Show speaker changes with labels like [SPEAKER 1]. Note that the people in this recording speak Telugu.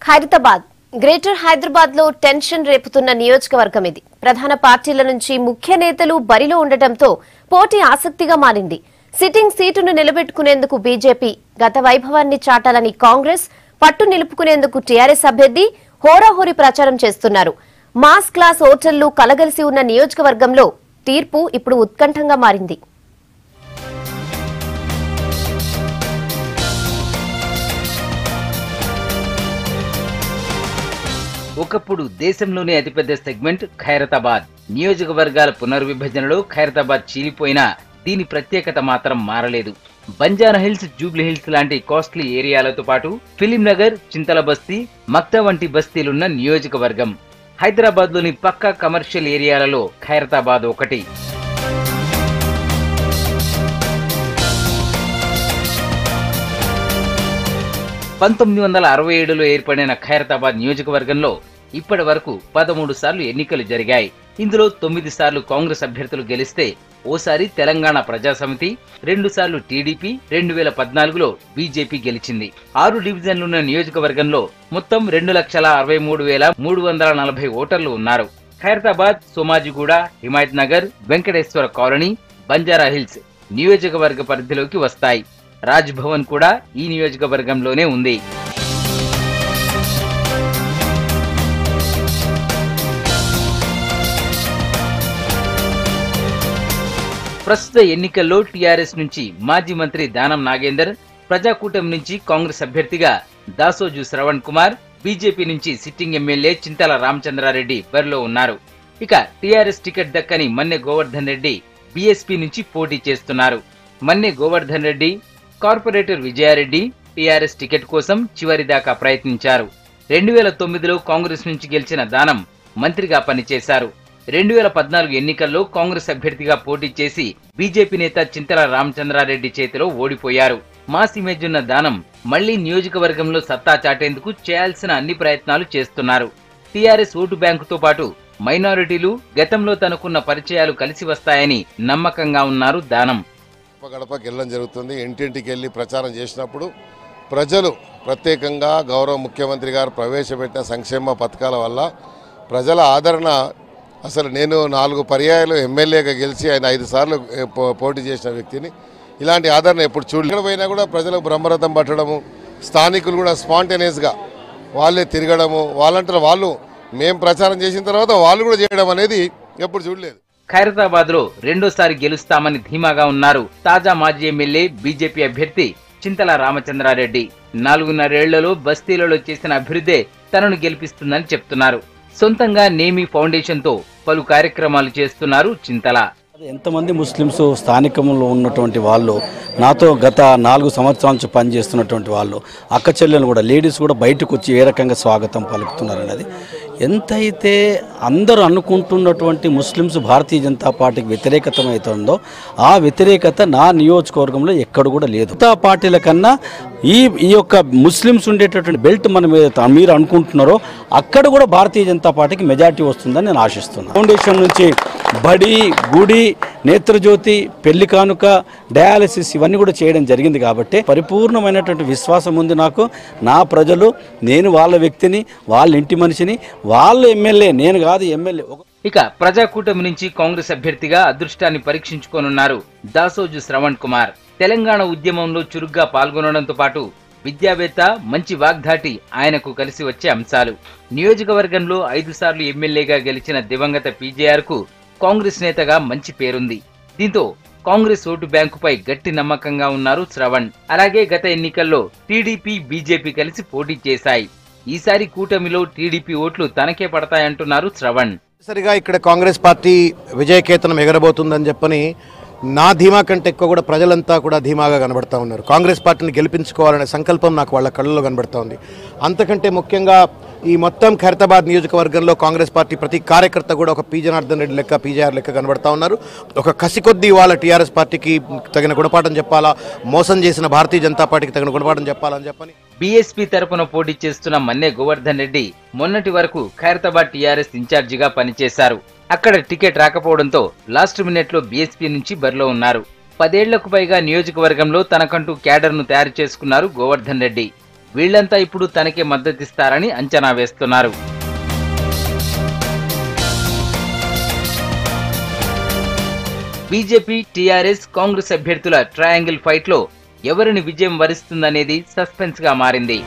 [SPEAKER 1] ఖైరతాబాద్ గ్రేటర్ హైదరాబాద్ లో టెన్షన్ రేపుతున్న నియోజకవర్గం ఇది. ప్రధాన పార్టీల నుంచి ముఖ్య నేతలు బరిలో ఉండటంతో పోటీ ఆసక్తిగా మారింది. సిట్టింగ్ సీటును నిలబెట్టుకునేందుకు బీజేపీ, గత వైభవాన్ని చాటాలని కాంగ్రెస్, పట్టు నిలుపుకునేందుకు టీఆర్ఎస్ అభ్యర్థి హోరాహోరీ ప్రచారం చేస్తున్నారు. మాస్ క్లాస్ ఓటర్లు కలగలిసి ఉన్న నియోజకవర్గంలో తీర్పు ఇప్పుడు ఉత్కంఠంగా మారింది.
[SPEAKER 2] ఒకప్పుడు దేశంలోనే అతిపెద్ద సెగ్మెంట్ ఖైరతాబాద్. నియోజకవర్గాల పునర్విభజనలో ఖైరతాబాద్ చీలిపోయినా దీని ప్రత్యేకత మాత్రం మారలేదు. బంజారా హిల్స్, జూబ్లీ హిల్స్ లాంటి కాస్ట్లీ ఏరియాలతో పాటు ఫిలిం నగర్, చింతల బస్తీ, మక్తా వంటి బస్తీలున్న నియోజకవర్గం. హైదరాబాద్ లోని పక్కా కమర్షియల్ ఏరియాలలో ఖైరతాబాద్ ఒకటి. లో ఏర్పడిన ఖైరతాబాద్ నియోజకవర్గంలో ఇప్పటి వరకు 13 సార్లు ఎన్నికలు జరిగాయి. ఇందులో 9 సార్లు కాంగ్రెస్ అభ్యర్థులు గెలిస్తే, ఓసారి తెలంగాణ ప్రజాసమితి, 2 సార్లు టీడీపీ, 2014లో బీజేపీ గెలిచింది. 6 డివిజన్లున్న నియోజకవర్గంలో మొత్తం 2,63,340 ఓటర్లు ఉన్నారు. ఖైరతాబాద్, సోమాజిగూడ, హిమాయత్ నగర్, వెంకటేశ్వర కాలనీ, బంజారా హిల్స్ నియోజకవర్గ పరిధిలోకి వస్తాయి. రాజ్ భవన్ కూడా ఈ నియోజకవర్గంలోనే ఉంది. ప్రస్తుత ఎన్నికల్లో టీఆర్ఎస్ నుంచి మాజీ మంత్రి దానం నాగేందర్, ప్రజాకూటమి నుంచి కాంగ్రెస్ అభ్యర్థిగా దాసోజు శ్రవణ్ కుమార్, బీజేపీ నుంచి సిట్టింగ్ ఎమ్మెల్యే చింతల రామచంద్రారెడ్డి బరిలో ఉన్నారు. ఇక టీఆర్ఎస్ టికెట్ దక్కని మన్నె గోవర్ధన్ రెడ్డి బీఎస్పీ నుంచి పోటీ చేస్తున్నారు. Manne Govardhan Reddy, corporator Vijaya Reddy TRS ticket కోసం చివరిదాకా ప్రయత్నించారు. 2009లో కాంగ్రెస్ నుంచి గెలిచిన దానం మంత్రిగా పనిచేశారు. 2014 ఎన్నికల్లో కాంగ్రెస్ అభ్యర్థిగా పోటీ చేసి బీజేపీ నేత చింతల రామచంద్రారెడ్డి చేతిలో ఓడిపోయారు. మాస్ ఇమేజ్ ఉన్న దానం మళ్లీ నియోజకవర్గంలో సత్తా చాటేందుకు చేయాల్సిన అన్ని ప్రయత్నాలు చేస్తున్నారు. టీఆర్ఎస్ ఓటు బ్యాంకుతో పాటు మైనారిటీలు, గతంలో తనకున్న పరిచయాలు కలిసి వస్తాయని నమ్మకంగా ఉన్నారు దానం.
[SPEAKER 3] గడపకి వెళ్ళడం జరుగుతుంది. ఇంటింటికి వెళ్ళి ప్రచారం చేసినప్పుడు ప్రజలు, ప్రత్యేకంగా గౌరవ ముఖ్యమంత్రి గారు ప్రవేశపెట్టిన సంక్షేమ పథకాల వల్ల ప్రజల ఆదరణ, అసలు నేను 4 పర్యాయాలు ఎమ్మెల్యేగా గెలిచి ఆయన 5 సార్లు పోటీ చేసిన వ్యక్తిని, ఇలాంటి ఆదరణ ఎప్పుడు చూడలేదు. పోయినా కూడా ప్రజలకు బ్రహ్మరథం పట్టడము, స్థానికులు కూడా స్పాంటేనియస్గా వాళ్ళే తిరగడము, వాళ్ళంటారు వాళ్ళు మేము ప్రచారం చేసిన తర్వాత వాళ్ళు కూడా చేయడం అనేది ఎప్పుడు చూడలేదు.
[SPEAKER 2] ఖైరతాబాద్ లో రెండోసారి గెలుస్తామని ధీమాగా ఉన్నారు తాజా మాజీ ఎమ్మెల్యే, బీజేపీ అభ్యర్థి చింతల రామచంద్రారెడ్డి. 4.5 ఏళ్లలో బస్తీలలో చేసిన అభివృద్ధే తనను గెలిపిస్తుందని చెప్తున్నారు. సొంతంగా నేమి ఫౌండేషన్ తో పలు కార్యక్రమాలు చేస్తున్నారు చింతల.
[SPEAKER 4] ఎంతమంది ముస్లిమ్స్ స్థానికంలో ఉన్నటువంటి వాళ్ళు, నాతో గత 4 సంవత్సరాల నుంచి పనిచేస్తున్నటువంటి వాళ్ళు, అక్క చెల్లెలు కూడా, లేడీస్ కూడా బయటకు వచ్చి ఏ రకంగా స్వాగతం పలుకుతున్నారు అనేది. ఎంతైతే అందరూ అనుకుంటున్నటువంటి ముస్లిమ్స్ భారతీయ జనతా పార్టీకి వ్యతిరేకత అవుతుందో ఆ వ్యతిరేకత నా నియోజకవర్గంలో ఎక్కడ కూడా లేదు. జనతా పార్టీల కన్నా ఈ యొక్క ముస్లిమ్స్ ఉండేటటువంటి బెల్ట్ మనం మీరు అనుకుంటున్నారో అక్కడ కూడా భారతీయ జనతా పార్టీకి మెజార్టీ వస్తుందని నేను ఆశిస్తున్నాను. ఫౌండేషన్ నుంచి బడి, గుడి, నేత్రజ్యోతి, పెళ్లి కానుక, డయాలసిస్ ఇవన్నీ కూడా చేయడం జరిగింది. కాబట్టి పరిపూర్ణమైనటువంటి విశ్వాసం ఉంది నాకు. నా ప్రజలు, నేను వాళ్ళ వ్యక్తిని, వాళ్ళ ఇంటి మనిషిని, వాళ్ళ ఎమ్మెల్యే, నేను కాదు ఎమ్మెల్యే.
[SPEAKER 2] ఇక ప్రజాకూటమి నుంచి కాంగ్రెస్ అభ్యర్థిగా అదృష్టాన్ని పరీక్షించుకోనున్నారు దాసోజు శ్రవణ్ కుమార్. తెలంగాణ ఉద్యమంలో చురుగ్గా పాల్గొనడంతో పాటు విద్యావేత్త, మంచి వాగ్దాటి ఆయనకు కలిసి వచ్చే అంశాలు. నియోజకవర్గంలో 5 సార్లు ఎమ్మెల్యేగా గెలిచిన దివంగత పీజేఆర్ కు కాంగ్రెస్ నేతగా మంచి పేరుంది. దీంతో కాంగ్రెస్ ఓటు బ్యాంకుపై గట్టి నమ్మకంగా ఉన్నారు శ్రవణ్. అలాగే గత ఎన్నికల్లో టీడీపీ, బీజేపీ కలిసి పోటీ చేశాయి. ఈసారి కూటమిలో టీడీపీ ఓట్లు తనకే పడతాయంటున్నారు శ్రవణ్.
[SPEAKER 5] సరిగా ఇక్కడ కాంగ్రెస్ పార్టీ విజయకేతనం ఎగరబోతుందని చెప్పని నా ధీమా కంటే ఎక్కువ కూడా ప్రజలంతా కూడా ధీమాగా కనబడతా ఉన్నారు. కాంగ్రెస్ పార్టీని గెలిపించుకోవాలనే సంకల్పం నాకు వాళ్ళ కళ్ళలో కనబడతా ఉంది. అంతకంటే ముఖ్యంగా ఈ మొత్తం ఖైరతాబాద్ నియోజకవర్గంలో కాంగ్రెస్ పార్టీ ప్రతి కార్యకర్త కూడా ఒక పి జనార్దన్ రెడ్డి లెక్క, పీజేఆర్ లెక్క కనబడతా ఉన్నారు. ఒక కసి కొద్దీ వాళ్ళ టీఆర్ఎస్ పార్టీకి తగిన గుణపాఠం చెప్పాలా, మోసం చేసిన భారతీయ జనతా పార్టీకి తగిన గుణపాఠం చెప్పాలని చెప్పని
[SPEAKER 2] బీఎస్పీ తరపున పోటీ చేస్తున్న మన్నె గోవర్ధన్ రెడ్డి మొన్నటి వరకు ఖైరతాబాద్ టీఆర్ఎస్ ఇన్ఛార్జిగా పనిచేశారు. అక్కడ టికెట్ రాకపోవడంతో లాస్ట్ మినిట్ లో బీఎస్పీ నుంచి బరిలో ఉన్నారు. 10 ఏళ్లకు పైగా నియోజకవర్గంలో తనకంటూ క్యాడర్ను తయారు చేసుకున్నారు గోవర్ధన్ రెడ్డి. వీళ్లంతా ఇప్పుడు తనకే మద్దతిస్తారని అంచనా వేస్తున్నారు. బీజేపీ, టీఆర్ఎస్, కాంగ్రెస్ అభ్యర్థుల ట్రయాంగిల్ ఫైట్ లో ఎవరిని విజయం వరిస్తుందనేది సస్పెన్స్ గా మారింది.